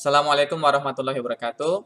Assalamualaikum warahmatullahi wabarakatuh.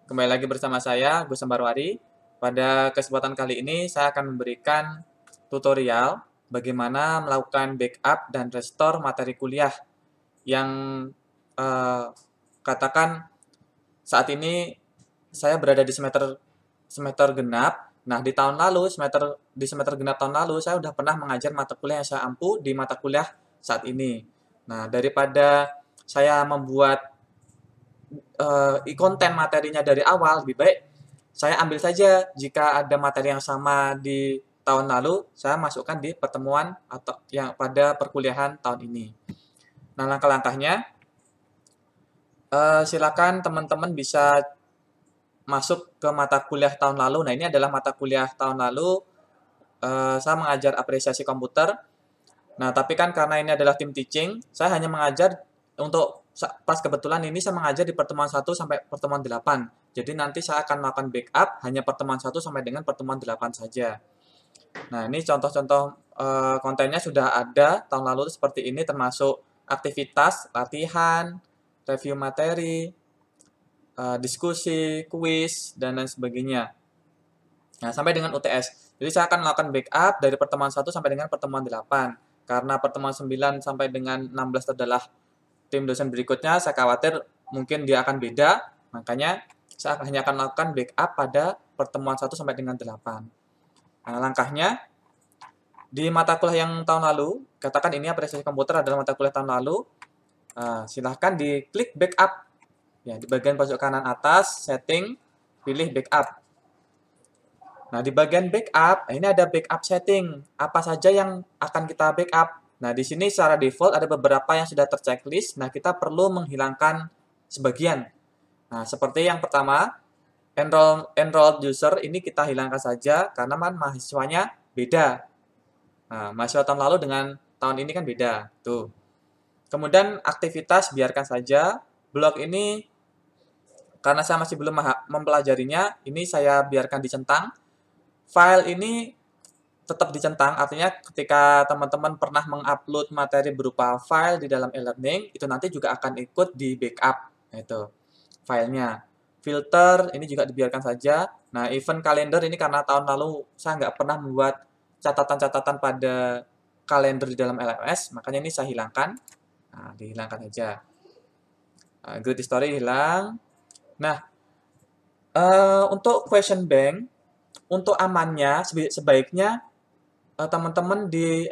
Kembali lagi bersama saya, Gus Sambarwari. Pada kesempatan kali ini, saya akan memberikan tutorial bagaimana melakukan backup dan restore materi kuliah yang eh, katakan saat ini saya berada di semester semester genap. Nah, di semester genap tahun lalu saya sudah pernah mengajar mata kuliah yang saya ampu di mata kuliah saat ini. Nah, daripada saya membuat konten materinya dari awal, lebih baik saya ambil saja jika ada materi yang sama di tahun lalu, saya masukkan di pertemuan atau yang pada perkuliahan tahun ini. Nah, langkah-langkahnya, silakan teman-teman bisa masuk ke mata kuliah tahun lalu. Nah, ini adalah mata kuliah tahun lalu, saya mengajar apresiasi komputer. Nah, tapi kan karena ini adalah tim teaching, saya hanya mengajar untuk pas kebetulan ini saya mengajar di pertemuan 1 sampai pertemuan 8. Jadi nanti saya akan melakukan backup hanya pertemuan 1 sampai dengan pertemuan 8 saja. Nah, ini contoh-contoh kontennya sudah ada tahun lalu seperti ini termasuk aktivitas, latihan, review materi, diskusi, kuis, dan lain sebagainya. Nah, sampai dengan UTS. Jadi saya akan melakukan backup dari pertemuan 1 sampai dengan pertemuan 8. Karena pertemuan 9 sampai dengan 16 adalah tim dosen berikutnya, saya khawatir mungkin dia akan beda. Makanya saya hanya akan melakukan backup pada pertemuan 1 sampai dengan 8. Nah, langkahnya di mata kuliah yang tahun lalu, katakan ini apresiasi komputer adalah mata kuliah tahun lalu, silahkan diklik backup. Ya, di bagian pojok kanan atas, setting, pilih backup. Nah, di bagian backup, ini ada backup setting. Apa saja yang akan kita backup? Nah, di sini secara default ada beberapa yang sudah terchecklist. Nah, kita perlu menghilangkan sebagian. Nah, seperti yang pertama, enrolled user ini kita hilangkan saja karena kan mahasiswanya beda. Nah, mahasiswa tahun lalu dengan tahun ini kan beda. Tuh. Kemudian aktivitas biarkan saja. Blog ini karena saya masih belum mempelajarinya, ini saya biarkan dicentang. File ini tetap dicentang, artinya ketika teman-teman pernah mengupload materi berupa file di dalam e-learning, itu nanti juga akan ikut di backup, itu filenya. Filter, ini juga dibiarkan saja. Nah, event kalender ini karena tahun lalu saya nggak pernah membuat catatan-catatan pada kalender di dalam LMS, makanya ini saya hilangkan. Nah, dihilangkan saja. Grid history hilang. Nah, untuk question bank, untuk amannya sebaiknya teman-teman di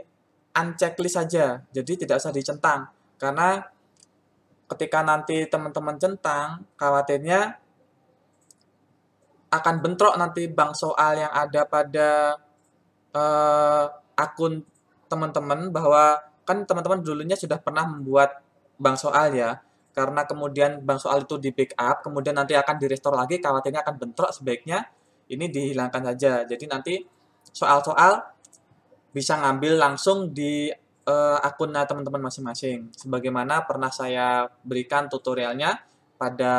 unchecklist saja, jadi tidak usah dicentang. Karena ketika nanti teman-teman centang, khawatirnya akan bentrok nanti bank soal yang ada pada akun teman-teman, bahwa kan teman-teman dulunya sudah pernah membuat bank soal ya. Karena kemudian bank soal itu di backup, kemudian nanti akan di-restore lagi, khawatirnya akan bentrok, sebaiknya ini dihilangkan saja. Jadi nanti soal-soal bisa ngambil langsung di akunnya teman-teman masing-masing. Sebagaimana pernah saya berikan tutorialnya pada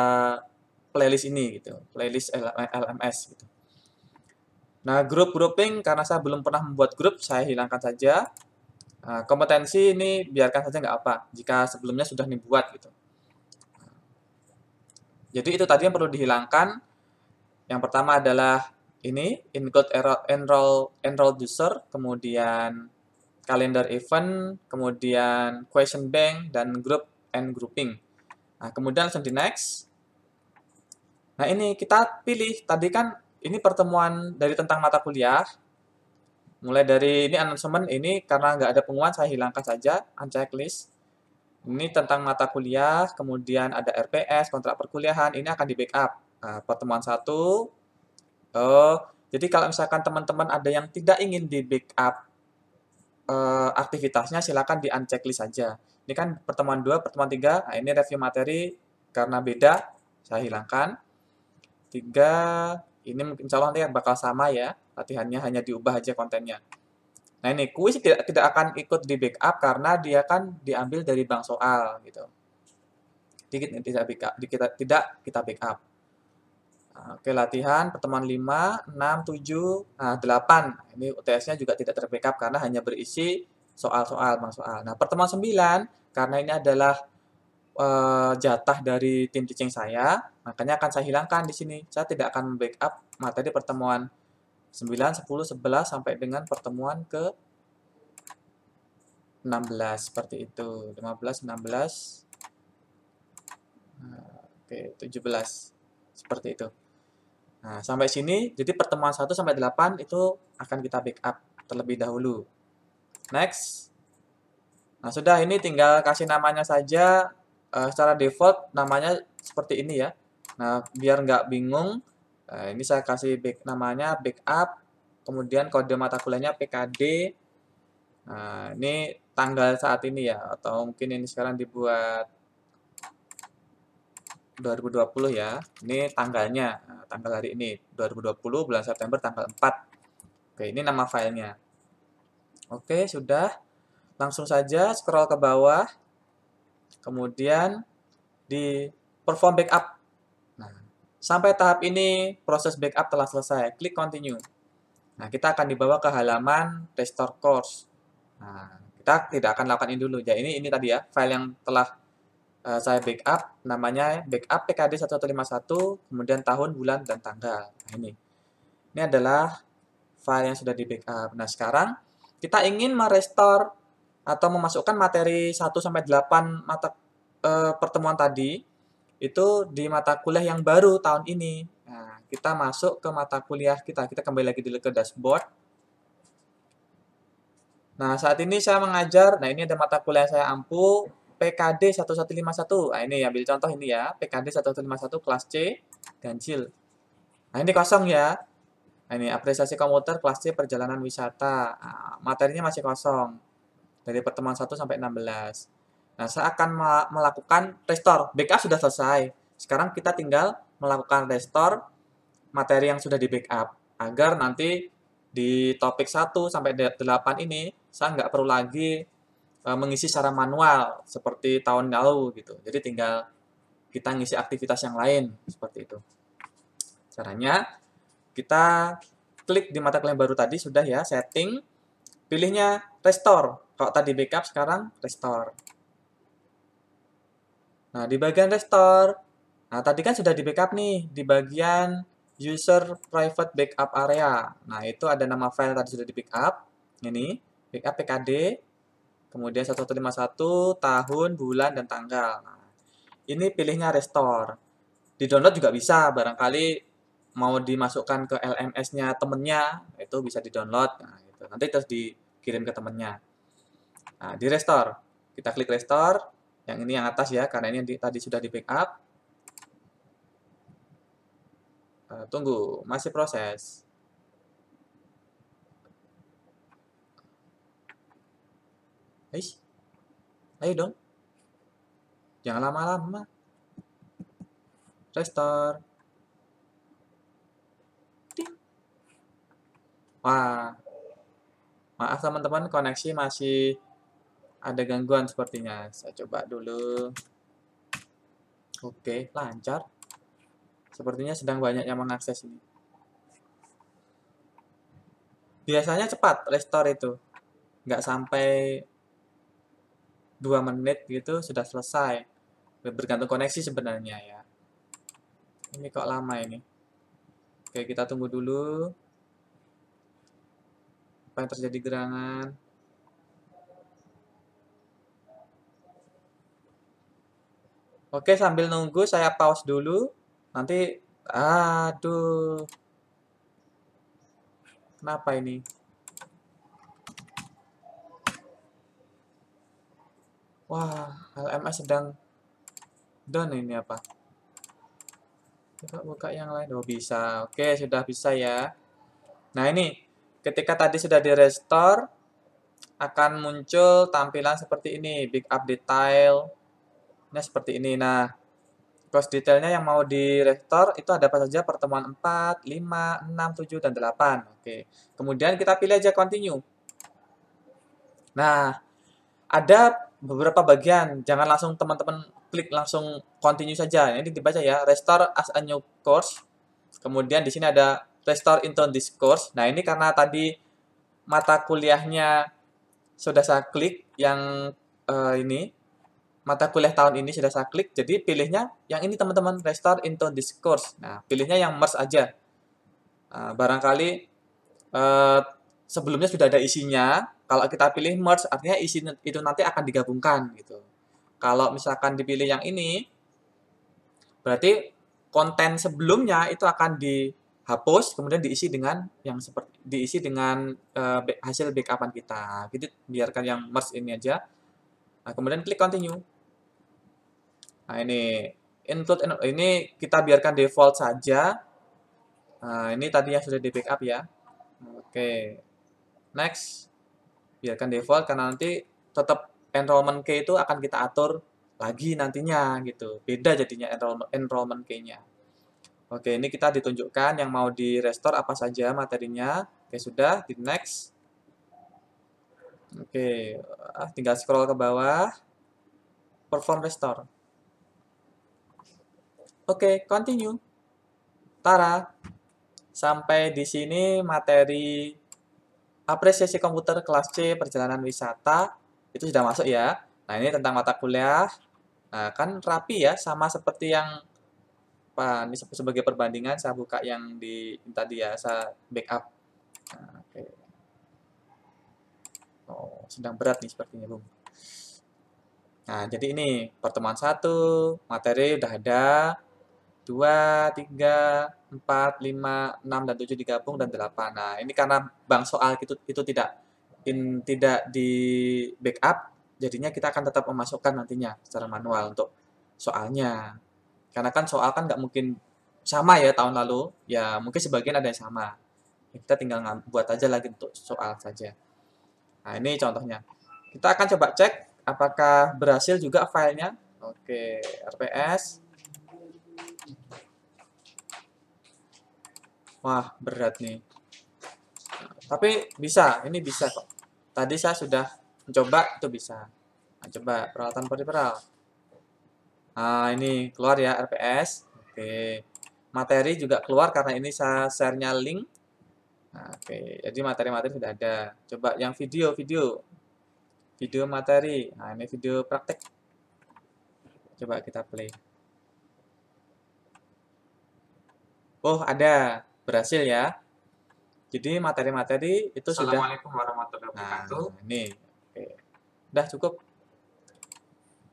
playlist ini gitu, playlist LMS gitu. Nah, grup grouping karena saya belum pernah membuat grup, saya hilangkan saja. Kompetensi ini biarkan saja nggak apa, jika sebelumnya sudah dibuat gitu. Jadi itu tadi yang perlu dihilangkan. Yang pertama adalah ini include enroll user, kemudian calendar event, kemudian question bank, dan group and grouping. Nah, kemudian langsung di next. Nah, ini kita pilih, tadi kan ini pertemuan dari tentang mata kuliah. Mulai dari ini announcement, ini karena nggak ada pengumuman, saya hilangkan saja, unchecklist. Ini tentang mata kuliah, kemudian ada RPS, kontrak perkuliahan, ini akan di backup. Nah, pertemuan 1, jadi kalau misalkan teman-teman ada yang tidak ingin di backup aktivitasnya, silakan di unchecklist saja. Ini kan pertemuan 2, pertemuan 3, nah ini review materi karena beda, saya hilangkan. 3, ini mungkin insya Allah nanti bakal sama ya, latihannya hanya diubah aja kontennya. Nah ini kuis tidak akan ikut di backup karena dia kan diambil dari bank soal gitu. Tidak kita backup. Oke, latihan pertemuan 5, 6, 7, 8. Ini UTS-nya juga tidak terbackup karena hanya berisi soal-soal, bank soal. Nah, pertemuan 9, karena ini adalah jatah dari tim teaching saya, makanya akan saya hilangkan di sini. Saya tidak akan backup materi pertemuan 9, 10, 11 sampai dengan pertemuan ke 16 seperti itu. 15, 16, oke, 17 seperti itu. Nah, sampai sini jadi pertemuan 1 sampai 8 itu akan kita backup terlebih dahulu. Next. Nah, sudah, ini tinggal kasih namanya saja. Secara default namanya seperti ini ya. Nah, biar nggak bingung, ini saya kasih namanya backup, kemudian kode mata kuliahnya PKD. Nah, ini tanggal saat ini ya, atau mungkin ini sekarang dibuat 2020 ya. Ini tanggalnya, tanggal hari ini 2020 bulan September tanggal 4. Oke, ini nama filenya. Oke, sudah. Langsung saja scroll ke bawah, kemudian di perform backup. Nah, sampai tahap ini proses backup telah selesai. Klik continue. Nah, kita akan dibawa ke halaman restore course. Nah, kita tidak akan lakukan ini dulu. Ya, ini tadi ya, file yang telah saya backup, namanya backup PKD 1151, kemudian tahun, bulan, dan tanggal. Nah, ini adalah file yang sudah di backup. Nah, sekarang kita ingin merestore atau memasukkan materi 1 sampai 8 mata pertemuan tadi itu di mata kuliah yang baru tahun ini. Nah, kita masuk ke mata kuliah kita. Kita kembali lagi dulu ke dashboard. Nah, saat ini saya mengajar. Nah, ini ada mata kuliah saya ampu PKD 1151. Nah, ini ambil contoh ini ya. PKD 1151 kelas C ganjil. Nah, ini kosong ya. Nah, ini apresiasi komuter kelas C perjalanan wisata. Nah, materinya masih kosong. Dari pertemuan 1 sampai 16. Nah, saya akan melakukan restore. Backup sudah selesai. Sekarang kita tinggal melakukan restore materi yang sudah di backup. Agar nanti di topik 1 sampai 8 ini, saya nggak perlu lagi mengisi secara manual seperti tahun lalu gitu. Jadi tinggal kita ngisi aktivitas yang lain seperti itu. Caranya, kita klik di mata kuliah baru tadi sudah ya, setting, pilihnya restore. Kalau tadi backup, sekarang restore. Nah, di bagian restore, nah tadi kan sudah di backup nih, di bagian user private backup area. Nah, itu ada nama file tadi sudah di backup. Ini, backup PKD, kemudian 1151, tahun, bulan, dan tanggal. Nah, ini pilihnya restore. Di download juga bisa, barangkali mau dimasukkan ke LMS-nya temennya, itu bisa di download. Nah, gitu. Nanti terus dikirim ke temennya. Nah, di restore. Kita klik restore. Yang ini yang atas ya, karena ini tadi sudah di backup. Tunggu, masih proses. Ayo dong. Jangan lama-lama. Restore. Wah, maaf teman-teman, koneksi masih ada gangguan sepertinya. Saya coba dulu. Oke, lancar. Sepertinya sedang banyak yang mengakses ini. Biasanya cepat restore itu. Nggak sampai 2 menit gitu sudah selesai. Bergantung koneksi sebenarnya ya. Ini kok lama ini. Oke, kita tunggu dulu. Apa yang terjadi gerangan? Oke, sambil nunggu saya pause dulu. Nanti, aduh. Kenapa ini? Wah, LMS sedang down ini apa? Coba buka yang lain. Oh, bisa. Oke, sudah bisa ya. Nah, ini. Ketika tadi sudah di restore, akan muncul tampilan seperti ini. Big up detail. Nah, seperti ini. Nah, course detailnya yang mau di restore itu ada apa saja? Pertemuan 4, 5, 6, 7, dan 8. Oke. Kemudian kita pilih aja continue. Nah, ada beberapa bagian. Jangan langsung teman-teman klik langsung continue saja. Ini dibaca ya, restore as a new course. Kemudian di sini ada restore into this course. Nah, ini karena tadi mata kuliahnya sudah saya klik yang ini. mata kuliah tahun ini sudah saya klik, jadi pilihnya yang ini teman-teman, Restore into this course. Nah, pilihnya yang merge aja. Barangkali sebelumnya sudah ada isinya, kalau kita pilih merge artinya isi itu nanti akan digabungkan gitu. Kalau misalkan dipilih yang ini, berarti konten sebelumnya itu akan dihapus, kemudian diisi dengan hasil backupan kita. Gitu, biarkan yang merge ini aja. Nah, kemudian klik continue. Nah, ini kita biarkan default saja. Nah, ini tadi yang sudah di backup ya. Oke. Next. Biarkan default karena nanti tetap enrollment key itu akan kita atur lagi nantinya gitu. Beda jadinya enrollment key-nya. Oke, ini kita ditunjukkan yang mau di restore apa saja materinya. Oke, sudah, di next. Oke, tinggal scroll ke bawah. Perform restore. Oke, continue. Tara. Sampai di sini materi apresiasi komputer kelas C perjalanan wisata itu sudah masuk ya. Nah, ini tentang mata kuliah. Nah, kan rapi ya, sama seperti yang ini sebagai perbandingan saya buka yang tadi ya, saya backup. Nah, oke. Oh, sedang berat nih sepertinya, Bung. Nah, jadi ini pertemuan 1, materi udah ada, 2, 3, 4, 5, 6, dan 7 digabung, dan 8. Nah, ini karena bank soal itu tidak di backup, jadinya kita akan tetap memasukkan nantinya secara manual untuk soalnya. Karena kan soal kan nggak mungkin sama ya tahun lalu, ya mungkin sebagian ada yang sama. Kita tinggal buat aja lagi untuk soal saja. Nah, ini contohnya. Kita akan coba cek apakah berhasil juga filenya. Oke, RPS. Wah, berat nih. Tapi bisa, ini bisa kok. Tadi saya sudah mencoba, itu bisa. Nah, coba peralatan periperal. Nah, ini keluar ya RPS. Oke. Materi juga keluar karena ini saya share-nya link. Nah, oke. Jadi materi-materi sudah ada. Coba yang video materi. Nah, ini video praktek. Coba kita play. Oh, ada. Berhasil ya. Jadi materi-materi itu sudah. Assalamualaikum warahmatullahi wabarakatuh. Nah, ini. Oke. Udah cukup.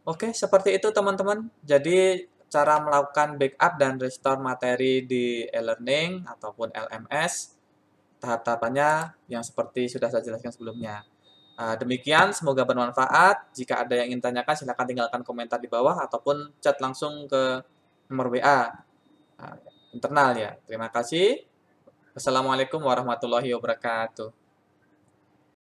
Oke, seperti itu teman-teman. Jadi cara melakukan backup dan restore materi di e-learning ataupun LMS, tahap-tahapannya yang seperti sudah saya jelaskan sebelumnya. Demikian, semoga bermanfaat. Jika ada yang ingin tanyakan, silahkan tinggalkan komentar di bawah ataupun chat langsung ke nomor WA internal ya. Terima kasih. Wassalamualaikum warahmatullahi wabarakatuh.